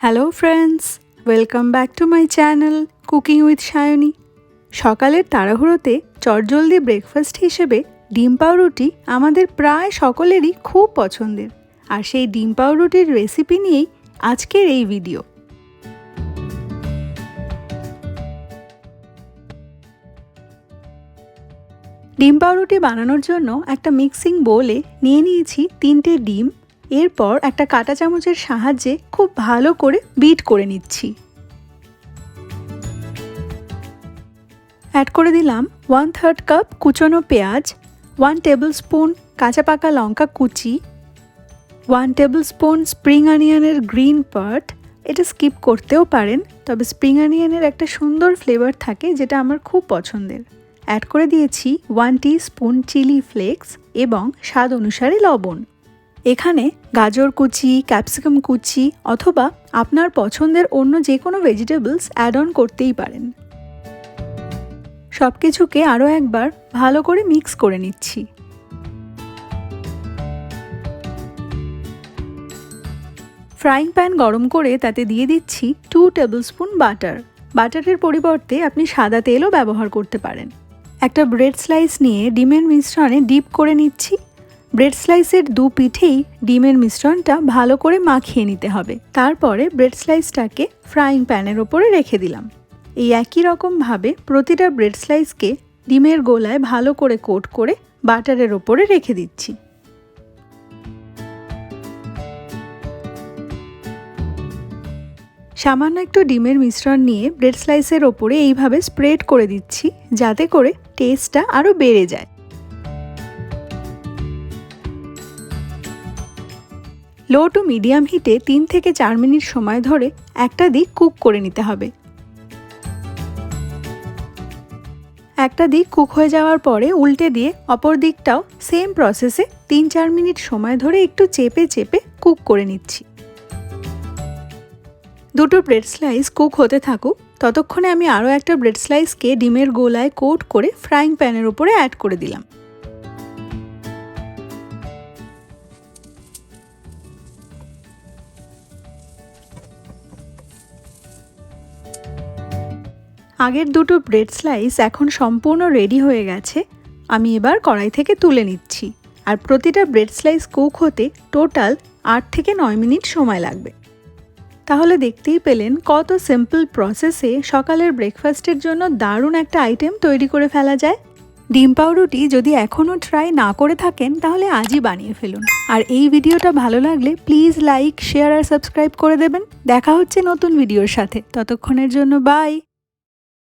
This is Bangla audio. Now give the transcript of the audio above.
Hello friends, welcome back to my channel cooking with Sayani. সকালের তাড়াহুড়োতে চটজলদি ব্রেকফাস্ট হিসেবে ডিম পাউরুটি আমাদের প্রায় সকলেরই খুব পছন্দের, আর সেই ডিম পাউরুটির রেসিপি নিয়েই আজকের এই ভিডিও। ডিম পাউরুটি বানানোর জন্য একটা মিক্সিং বোলে নিয়ে নিয়েছি 3টে ডিম। এরপর একটা কাঁটা চামচের সাহায্যে খুব ভালো করে বিট করে নিচ্ছি। অ্যাড করে দিলাম 1/3 কাপ কুচনো পেঁয়াজ, 1 টেবিল স্পুন কাঁচা পাকা লঙ্কা কুচি, 1 টেবিল স্পুন স্প্রিং অনিয়নের গ্রিন পার্ট। এটা স্কিপ করতেও পারেন, তবে স্প্রিং অনিয়নের একটা সুন্দর ফ্লেভার থাকে যেটা আমার খুব পছন্দের। অ্যাড করে দিয়েছি 1 টিস্পুন চিলি ফ্লেক্স এবং স্বাদ অনুসারে লবণ। এখানে গাজর কুচি, ক্যাপসিকাম কুচি অথবা আপনার পছন্দের অন্য যে কোনো ভেজিটেবলস অ্যাড অন করতেই পারেন। সব কিছুকে আরও একবার ভালো করে মিক্স করে নিচ্ছি। ফ্রাইং প্যান গরম করে তাতে দিয়ে দিচ্ছি 2 টেবিল স্পুন বাটার। বাটারের পরিবর্তে আপনি সাদা তেলও ব্যবহার করতে পারেন। একটা ব্রেড স্লাইস নিয়ে ডিমের মিশ্রণে ডিপ করে নিচ্ছি। ব্রেড স্লাইসের দু পিঠেই ডিমের মিশ্রণটা ভালো করে মাখিয়ে নিতে হবে। তারপরে ব্রেড স্লাইসটাকে ফ্রাইং প্যানের ওপরে রেখে দিলাম। এই একই রকমভাবে প্রতিটা ব্রেড স্লাইসকে ডিমের গোলায় ভালো করে কোট করে বাটারের ওপরে রেখে দিচ্ছি। সামান্য একটু ডিমের মিশ্রণ নিয়ে ব্রেড স্লাইসের ওপরে এইভাবে স্প্রেড করে দিচ্ছি, যাতে করে টেস্টটা আরও বেড়ে যায়। লো টু মিডিয়াম হিটে 3 থেকে 4 মিনিট সময় ধরে একটা দিক কুক করে নিতে হবে। একটা দিক কুক হয়ে যাওয়ার পরে উল্টে দিয়ে অপর দিকটাও সেম প্রসেসে 3-4 মিনিট সময় ধরে একটু চেপে চেপে কুক করে নিচ্ছি। দুটো ব্রেড স্লাইস কুক হতে থাকুক, ততক্ষণে আমি আরও একটা ব্রেড স্লাইসকে ডিমের গোলায় কোট করে ফ্রাইং প্যানের উপরে অ্যাড করে দিলাম। আগের দুটো ব্রেড স্লাইস এখন সম্পূর্ণ রেডি হয়ে গেছে। আমি এবার কড়াই থেকে তুলে নিচ্ছি, আর প্রতিটা ব্রেড স্লাইস কুক হতে টোটাল 8 থেকে 9 মিনিট সময় লাগবে। তাহলে দেখতেই পেলেন কত সিম্পল প্রসেসে সকালের ব্রেকফাস্টের জন্য দারুণ একটা আইটেম তৈরি করে ফেলা যায়। ডিম পাউরুটি যদি এখনও ট্রাই না করে থাকেন তাহলে আজই বানিয়ে ফেলুন। আর এই ভিডিওটা ভালো লাগলে প্লিজ লাইক, শেয়ার আর সাবস্ক্রাইব করে দেবেন। দেখা হচ্ছে নতুন ভিডিওর সাথে, ততক্ষণের জন্য বাই।